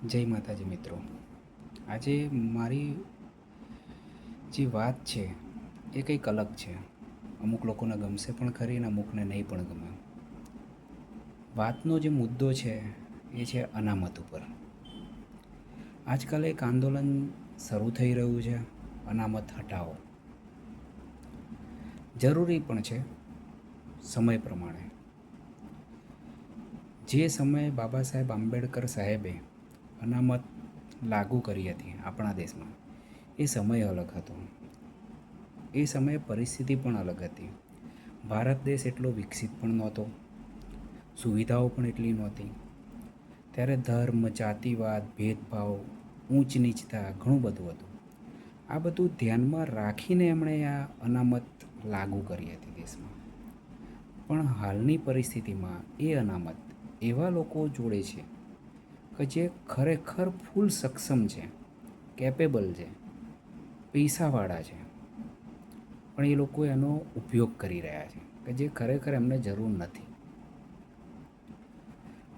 જય માતાજી મિત્રો. આજે મારી જે વાત છે એ કંઈક અલગ છે. અમુક લોકોને ગમશે પણ ખરી અને અમુકને નહીં પણ ગમે. વાતનો જે મુદ્દો છે એ છે અનામત ઉપર. આજકાલ એક આંદોલન શરૂ થઈ રહ્યું છે, અનામત હટાવો. જરૂરી પણ છે સમય પ્રમાણે. જે સમયે બાબા સાહેબ આંબેડકર સાહેબે અનામત લાગુ કરી હતી આપણા દેશમાં, એ સમય અલગ હતો. એ સમયે પરિસ્થિતિ પણ અલગ હતી. ભારત દેશ એટલો વિકસિત પણ નહોતો, સુવિધાઓ પણ એટલી નહોતી. ત્યારે ધર્મ, જાતિવાદ, ભેદભાવ, ઊંચ નીચતા ઘણું બધું હતું. આ બધું ધ્યાનમાં રાખીને એમણે આ અનામત લાગુ કરી હતી દેશમાં. પણ હાલની પરિસ્થિતિમાં એ અનામત એવા લોકો જોડે છે કે જે ખરેખર ફૂલ સક્ષમ છે, કેપેબલ છે, પૈસાવાળા છે, પણ એ લોકો એનો ઉપયોગ કરી રહ્યા છે કે જે ખરેખર એમને જરૂર નથી.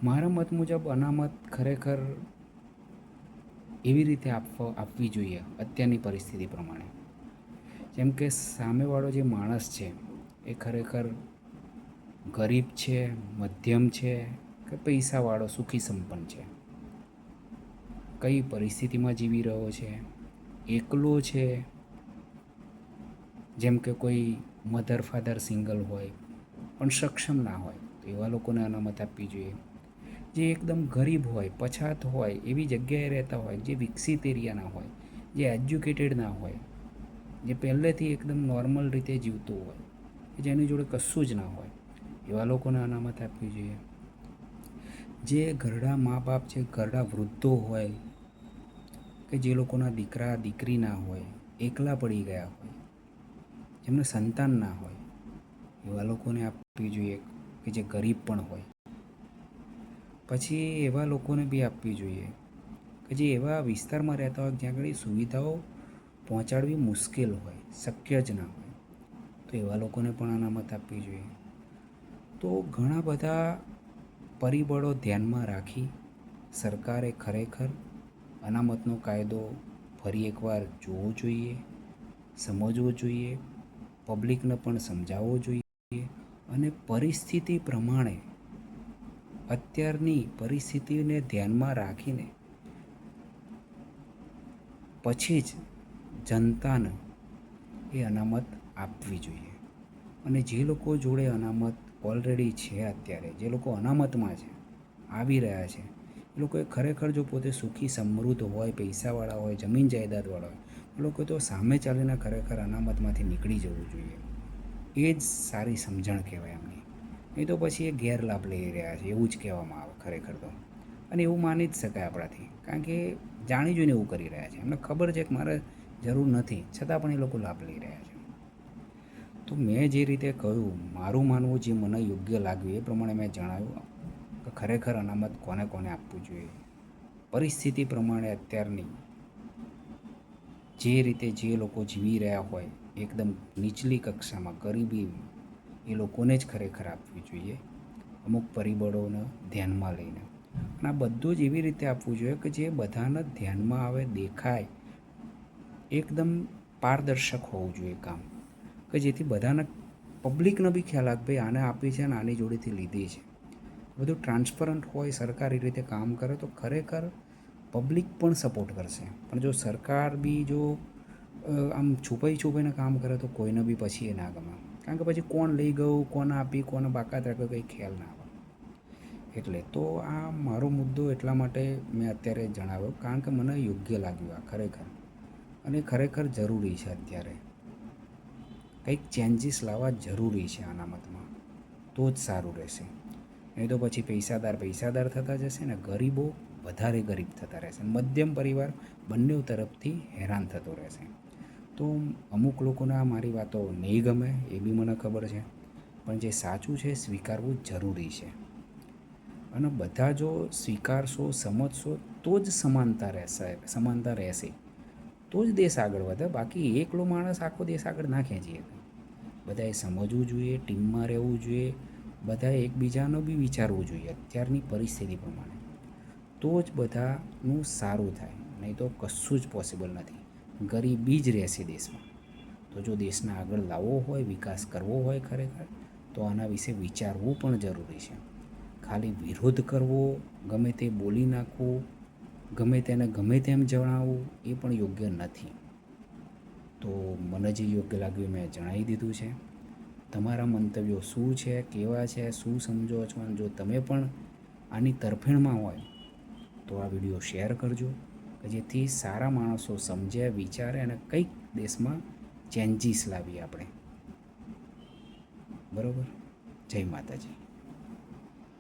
મારા મત મુજબ અનામત ખરેખર એવી રીતે આપવી જોઈએ અત્યારની પરિસ્થિતિ પ્રમાણે. જેમ કે સામેવાળો જે માણસ છે એ ખરેખર ગરીબ છે, મધ્યમ છે કે પૈસાવાળો સુખી સંપન્ન છે, કઈ પરિસ્થિતિમાં જીવી રહ્યો છે, એકલો છે, જેમ કે કોઈ મધર ફાધર સિંગલ હોય પણ સક્ષમ ના હોય તો એવા લોકોને અનામત આપવી જોઈએ. જે એકદમ ગરીબ હોય, પછાત હોય, એવી જગ્યાએ રહેતા હોય, જે વિકસિત એરિયાના હોય, જે એજ્યુકેટેડ ના હોય, જે પહેલેથી એકદમ નોર્મલ રીતે જીવતું હોય, કે જેની જોડે કશું જ ના હોય, એવા લોકોને અનામત આપવી જોઈએ. જે ઘરડા મા બાપ છે, ઘરડા વૃદ્ધો હોય, કે જે લોકોના દીકરા દીકરી ના હોય, એકલા પડી ગયા હોય, જેમને સંતાન ના હોય, એવા લોકોને આપવી જોઈએ કે જે ગરીબ પણ હોય. પછી એવા લોકોને બી આપવી જોઈએ કે જે એવા વિસ્તારમાં રહેતા હોય જ્યાં આગળ સુવિધાઓ પહોંચાડવી મુશ્કેલ હોય, શક્ય જ ના હોય, તો એવા લોકોને પણ અનામત આપવી જોઈએ. તો ઘણા બધા પરિબળો ધ્યાનમાં રાખી સરકારે ખરેખર અનામતનો કાયદો ફરી એકવાર જોવો જોઈએ, સમજવો જોઈએ, પબ્લિકને પણ સમજાવવો જોઈએ અને પરિસ્થિતિ પ્રમાણે, અત્યારની પરિસ્થિતિને ધ્યાનમાં રાખીને પછી જ જનતાને એ અનામત આપવી જોઈએ. અને જે લોકો જોડે અનામત ઓલરેડી છે, અત્યારે જે લોકો અનામતમાં છે, આવી રહ્યા છે, એ લોકોએ ખરેખર જો પોતે સુખી સમૃદ્ધ હોય, પૈસાવાળા હોય, જમીન જાયદાદવાળા હોય, એ લોકો તો સામે ચાલીને ખરેખર અનામતમાંથી નીકળી જવું જોઈએ. એ જ સારી સમજણ કહેવાય એમની. નહીં તો પછી એ ગેરલાભ લઈ રહ્યા છે એવું જ કહેવામાં આવે ખરેખર તો. અને એવું માની જ શકાય આપણાથી, કારણ કે જાણી જોઈને એવું કરી રહ્યા છે. એમને ખબર છે કે મારે જરૂર નથી, છતાં પણ એ લોકો લાભ લઈ રહ્યા છે. તો મેં જે રીતે કહ્યું, મારું માનવું જે મને યોગ્ય લાગ્યું એ પ્રમાણે મેં જણાવ્યું કે ખરેખર અનામત કોને કોને આપવું જોઈએ. પરિસ્થિતિ પ્રમાણે અત્યારની જે રીતે જે લોકો જીવી રહ્યા હોય એકદમ નીચલી કક્ષામાં, ગરીબી, એ લોકોને જ ખરેખર આપવી જોઈએ, અમુક પરિબળોને ધ્યાનમાં લઈને. અને આ બધું જ એવી રીતે આપવું જોઈએ કે જે બધાને ધ્યાનમાં આવે, દેખાય, એકદમ પારદર્શક હોવું જોઈએ કામ, કે જેથી બધાને, પબ્લિકનો બી ખ્યાલ આવે ભાઈ આને આપી છે અને આની જોડેથી લીધી છે. બધું ટ્રાન્સપરન્ટ હોય, સરકારી રીતે કામ કરે તો ખરેખર પબ્લિક પણ સપોર્ટ કરશે. પણ જો સરકાર બી જો આમ છુપાઈને કામ કરે તો કોઈને બી પછી એ ના ગમે, કારણ કે પછી કોણ લઈ ગયું, કોને આપી, કોને બાકાત રાખ્યો, કંઈ ખ્યાલ ના આવે. એટલે તો આ મારો મુદ્દો એટલા માટે મેં અત્યારે જણાવ્યો કારણ કે મને યોગ્ય લાગ્યું આ ખરેખર, અને ખરેખર જરૂરી છે. અત્યારે કંઈક ચેન્જીસ લાવવા જરૂરી છે અનામતમાં, તો જ સારું રહેશે. નહીં તો પછી પૈસાદાર થતા જશે ને ગરીબો વધારે ગરીબ થતા રહેશે, મધ્યમ પરિવાર બંને તરફથી હેરાન થતો રહેશે. તો અમુક લોકોને આ મારી વાતો નહીં ગમે, એ બી મને ખબર છે, પણ જે સાચું છે સ્વીકારવું જરૂરી છે. અને બધા જો સ્વીકારશો, સમજશો, તો જ સમાનતા રહેશે, તો જ દેશ આગળ વધે. બાકી એકલો માણસ આખો દેશ આગળ ના ખેંચી શકે. બધાએ સમજવું જોઈએ, ટીમમાં રહેવું જોઈએ, બધાએ એકબીજાનું બી વિચારવું જોઈએ અત્યારની પરિસ્થિતિ પ્રમાણે. તો જ બધાનું સારું થાય, નહીં તો કશું જ પોસિબલ નથી. ગરીબી જ રહેશે દેશમાં. તો જો દેશને આગળ લાવવો હોય, વિકાસ કરવો હોય ખરેખર, તો આના વિશે વિચારવું પણ જરૂરી છે. ખાલી વિરોધ કરવો, ગમે તે બોલી નાખવું, ગમે તેને ગમે તેમ જણાવવું એ પણ યોગ્ય નથી. તો મને જે યોગ્ય લાગ્યું મેં જણાવી દીધું છે. તમારા મંતવ્યો શું છે, કેવા છે, શું સમજો છો? અને જો તમે પણ આની તરફેણમાં હોય તો આ વિડીયો શેર કરજો, કે જેથી સારા માણસો સમજે, વિચારે અને કંઈક દેશમાં ચેન્જીસ લાવીએ આપણે. બરાબર? જય માતાજી.